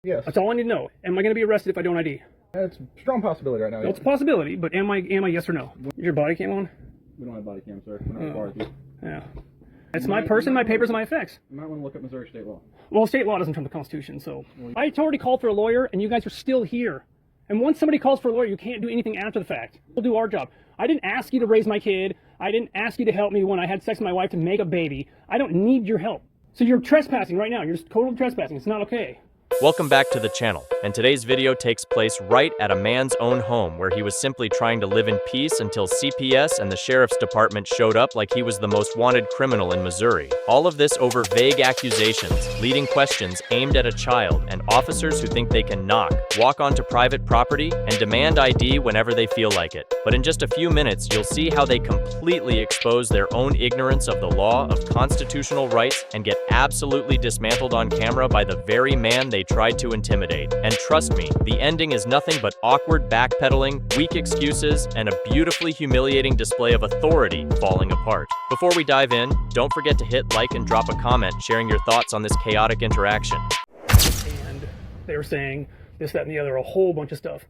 Yes. That's all I need to know. Am I going to be arrested if I don't ID? It's a strong possibility right now. Well, it's a possibility, but am I yes or no? Is your body cam on? We don't have body cam, sir. We're not required to. Yeah. It's my person, my papers, and my effects. You might want to look up Missouri state law. Well, state law doesn't trump the Constitution, so. I already called for a lawyer, and you guys are still here. And once somebody calls for a lawyer, you can't do anything after the fact. We'll do our job. I didn't ask you to raise my kid. I didn't ask you to help me when I had sex with my wife to make a baby. I don't need your help. So you're trespassing right now. You're just totally trespassing. It's not okay. Welcome back to the channel, and today's video takes place right at a man's own home where he was simply trying to live in peace until CPS and the sheriff's department showed up like he was the most wanted criminal in Missouri. All of this over vague accusations, leading questions aimed at a child, and officers who think they can knock, walk onto private property, and demand ID whenever they feel like it. But in just a few minutes, you'll see how they completely expose their own ignorance of the law of constitutional rights and get absolutely dismantled on camera by the very man they tried to intimidate. And trust me, the ending is nothing but awkward backpedaling, weak excuses, and a beautifully humiliating display of authority falling apart. Before we dive in, don't forget to hit like and drop a comment sharing your thoughts on this chaotic interaction. And they were saying this, that, and the other, a whole bunch of stuff.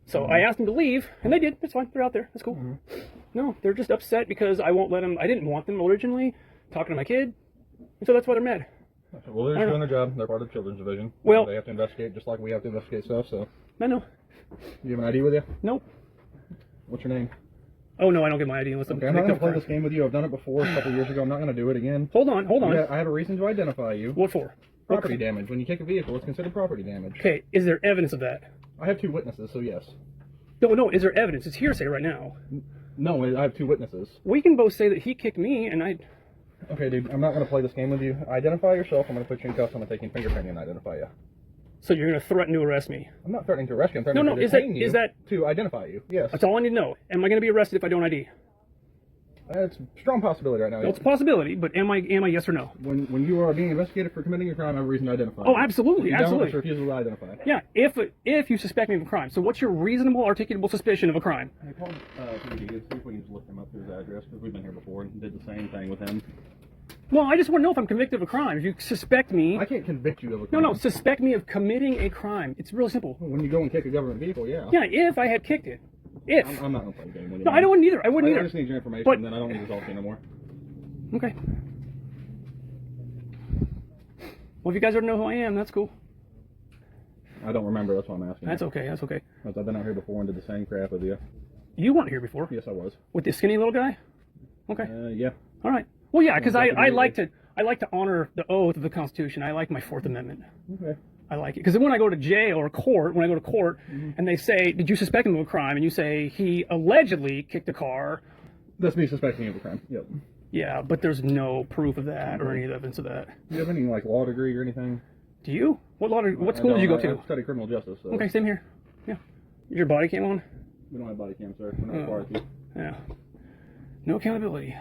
So I asked them to leave, and they did. It's fine. They're out there. That's cool. No, they're just upset because I won't let them. I didn't want them originally talking to my kid, and so that's why they're mad. Well, they're just doing their job. They're part of the children's division. Well, they have to investigate just like we have to investigate stuff, so. I know. You have an ID with you? Nope. What's your name? Oh, no, I don't get my ID unless I'm not going to play this game with you. I've done it before a couple years ago. I'm not going to do it again. Hold on. I have a reason to identify you. What for? Property damage. When you kick a vehicle, it's considered property damage. Okay, is there evidence of that? I have two witnesses, so yes. No, is there evidence? It's hearsay right now. No, I have two witnesses. We can both say that he kicked me, and I... Okay, dude, I'm not going to play this game with you. Identify yourself. I'm going to put you in cuffs. I'm going to take your fingerprint and identify you. So you're going to threaten to arrest me? I'm not threatening to arrest you. I'm threatening to detain you. Is that... To identify you, yes. That's all I need to know. Am I going to be arrested if I don't ID? It's a strong possibility right now. Well, it's a possibility, but am I yes or no? When you are being investigated for committing a crime, I have a reason to identify. Oh, absolutely, if you absolutely. Don't, it's refusal to identify. Yeah, if you suspect me of a crime. So what's your reasonable, articulable suspicion of a crime? I called see if we can just look him up through his address, because we've been here before and did the same thing with him. Well, I just want to know if I'm convicted of a crime. If you suspect me... I can't convict you of a crime. No, suspect me of committing a crime. It's really simple. When you go and kick a government vehicle, yeah. Yeah, if I had kicked it. If. I'm not going to play the game with you. No, I wouldn't either. I wouldn't either. I just need your information, but, and then I don't need to talk to you no more. Okay. Well, if you guys already know who I am, that's cool. I don't remember. That's why I'm asking. That's okay. That's okay. I've been out here before and did the same crap with you. You weren't here before. Yes, I was. With the skinny little guy? Okay. Yeah. All right. Well, yeah, because I like to honor the oath of the Constitution. I like my Fourth Amendment. Okay. I like it. Because when I go to jail or court, and they say, did you suspect him of a crime? And you say, he allegedly kicked a car. That's me suspecting you of a crime. Yep. Yeah, but there's no proof of that or any evidence of that. Do you have any, law degree or anything? Do you? What school did you go to? I study criminal justice. So. Okay, same here. Yeah. Is your body cam on? We don't have body cam, sir. We're not required to. Yeah. No accountability.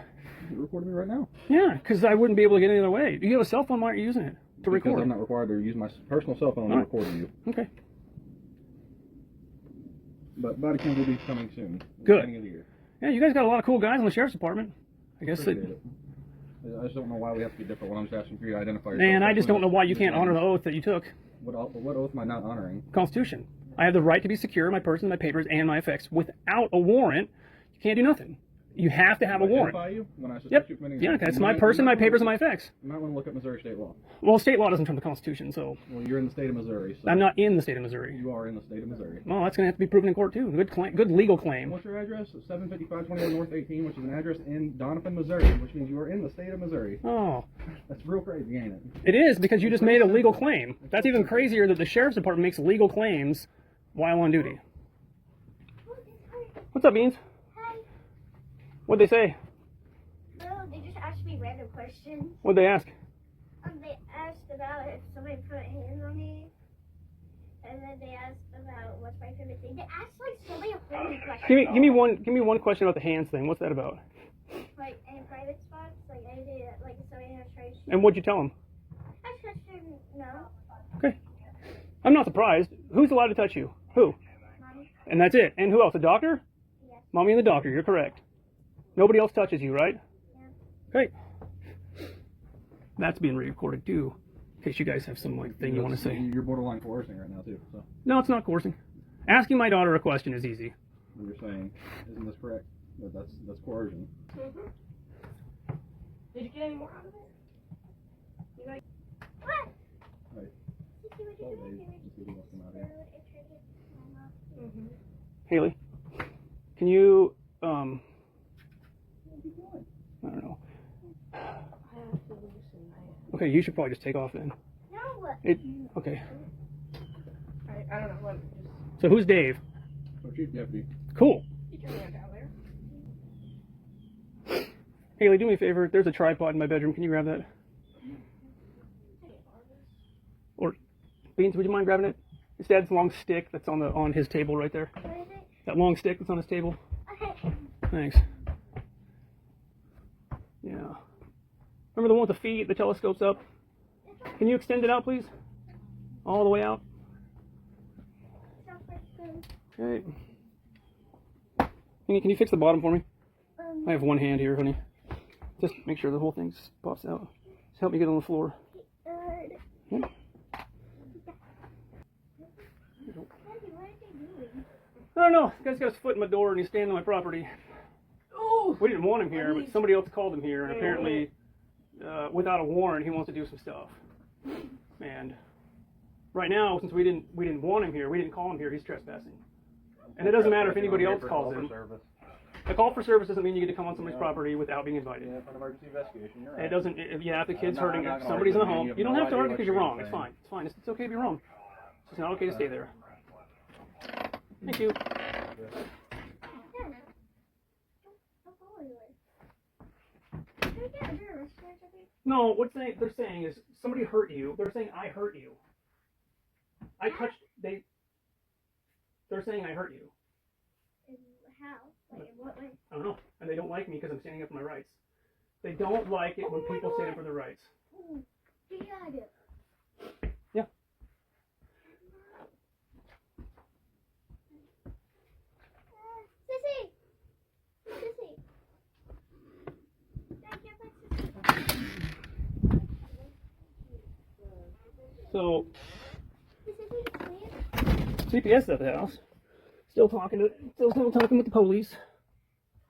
You're recording me right now. Yeah, because I wouldn't be able to get any other way. You have a cell phone, why aren't you using it to record? Because I'm not required to use my personal cell phone to record you. Okay. But body cam will be coming soon. Good. Of the year. Yeah, you guys got a lot of cool guys in the sheriff's department. I guess I just don't know why we have to be different when I'm just asking for you to identify yourself. Man, I just don't know why you can't honor the oath that you took. What oath am I not honoring? Constitution. I have the right to be secure, my person, my papers, and my effects. Without a warrant, you can't do nothing. You have to have a warrant. You when I suspect you committing yeah, that's my person, my papers, and my effects. You might want to look up Missouri state law. Well, state law doesn't trump the Constitution, so... Well, you're in the state of Missouri, so... I'm not in the state of Missouri. You are in the state of Missouri. Well, that's going to have to be proven in court, too. Good legal claim. What's your address? 75521 North 18, which is an address in Donovan, Missouri, which means you are in the state of Missouri. Oh. That's real crazy, ain't it? It is, because you just made a legal claim. That's even crazier that the sheriff's department makes legal claims while on duty. What's up, Beans? Hi. What'd they say? No, they just asked me random questions. What'd they ask? They asked about if somebody put hands on me. And then they asked about what's my favorite thing. They asked so many questions. Give me one question about the hands thing. What's that about? Like in private spots, I did if somebody has tried to. And what'd you tell them? I touched him, no. Okay. I'm not surprised. Who's allowed to touch you? Who? Mommy? And that's it. And who else? The doctor? Yes. Mommy and the doctor. You're correct. Nobody else touches you, right? Yeah. Great. That's being recorded too. case you guys have some like thing you want to say. You're borderline coercing right now too. So No, it's not coercing. Asking my daughter a question is easy. you're saying, isn't this correct? That's coercion. Did you get any more out of it? You like, What? Right. Let's see what Oh, you're doing. Dave, let's see who wants to come out here. Haley, can you What are you doing? I don't know. I have to loosen my. Okay, you should probably just take off then. No. Okay. I don't know what. So who's Dave? So chief deputy. Cool. You turn me on down there. Haley, do me a favor. There's a tripod in my bedroom. Can you grab that? Or Beans, would you mind grabbing it? His dad's long stick that's on his table right there. What is it? That long stick that's on his table. Okay. Thanks. Yeah. Remember the one with the feet, the telescope's up? Can you extend it out, please? All the way out. Okay. Can you fix the bottom for me? I have one hand here, honey. Just make sure the whole thing pops out. Just help me get on the floor. Yeah. I don't know. This guy's got his foot in my door and he's standing on my property. Oh! We didn't want him here, but somebody else called him here, and apparently, without a warrant, he wants to do some stuff. And right now, since we didn't want him here, we didn't call him here, he's trespassing. And it doesn't matter if anybody else calls him. A call for service doesn't mean you get to come on somebody's property without being invited. Yeah, for an emergency investigation. You're right. It doesn't. Yeah, if the kid's I'm not- hurting, I'm not if gonna somebody's in the argue with home, you. you don't No have to idea argue what because you're you're wrong. It's saying. fine. It's fine. It's okay to be wrong. It's not okay to stay there. Thank you. No, what they're saying is somebody hurt you. They're saying I hurt you. I touched. They're saying I hurt you. How? Like, in what way? I don't know, and they don't like me because I'm standing up for my rights. They don't like it when people stand up for their rights. Get out of it. Yeah. Sissy! Sissy! So CPS is at the house. Still talking with the police.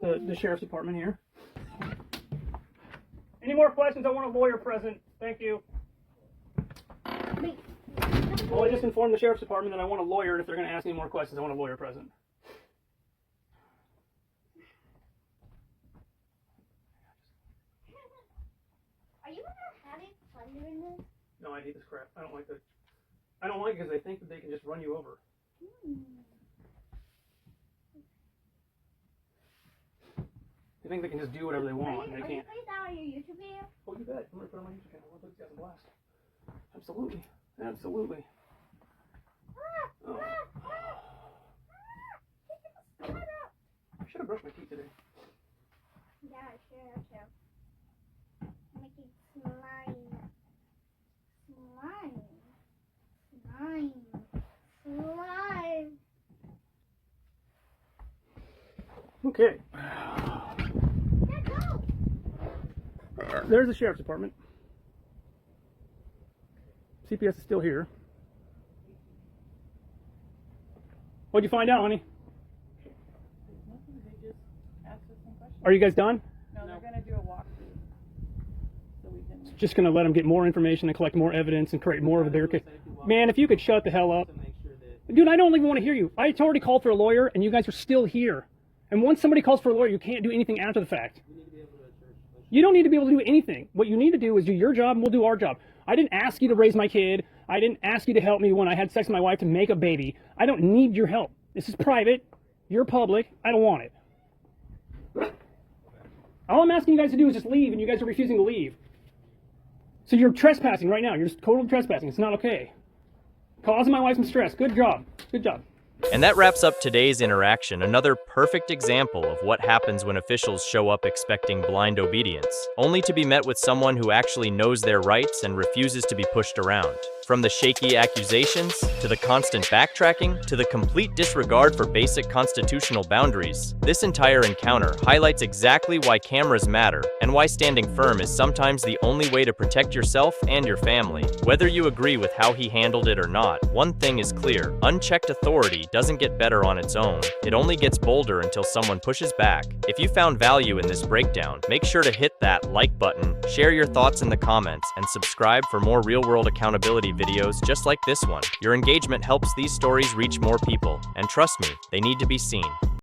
The sheriff's department here. Any more questions? I want a lawyer present. Thank you. Well, I just informed the sheriff's department that I want a lawyer, and if they're going to ask any more questions, I want a lawyer present. Are you having fun doing this? No, I hate this crap. I don't like it because they think that they can just run you over. They think they can just do whatever they want, and they can't. Are you putting that on your YouTube video? Oh, you bet. I'm going to put it on my YouTube channel. I'll put this guys a blast. Absolutely. Absolutely. Oh. I should have brushed my teeth today. Yeah, I should have too. Making slime. Slime. Slime. Slime. Okay. Yeah, go! There's the sheriff's department. CPS is still here. What'd you find out, honey? They just asked us some questions. Are you guys done? No, they're going to do a walkthrough. So we can. Just gonna let them get more information and collect more evidence and create more of a bigger case. Man, if you could shut the hell up. Dude, I don't even want to hear you. I already called for a lawyer, and you guys are still here. And once somebody calls for a lawyer, you can't do anything after the fact. You don't need to be able to do anything. What you need to do is do your job, and we'll do our job. I didn't ask you to raise my kid. I didn't ask you to help me when I had sex with my wife to make a baby. I don't need your help. This is private. You're public. I don't want it. All I'm asking you guys to do is just leave, and you guys are refusing to leave. So you're trespassing right now. You're just totally trespassing. It's not okay. Causing my wife some stress. Good job. Good job. And that wraps up today's interaction, another perfect example of what happens when officials show up expecting blind obedience, only to be met with someone who actually knows their rights and refuses to be pushed around. From the shaky accusations, to the constant backtracking, to the complete disregard for basic constitutional boundaries, this entire encounter highlights exactly why cameras matter and and why standing firm is sometimes the only way to protect yourself and your family. Whether you agree with how he handled it or not, one thing is clear: unchecked authority doesn't get better on its own. It only gets bolder until someone pushes back. If you found value in this breakdown, make sure to hit that like button, share your thoughts in the comments, and subscribe for more real-world accountability videos just like this one. Your engagement helps these stories reach more people, and trust me, they need to be seen.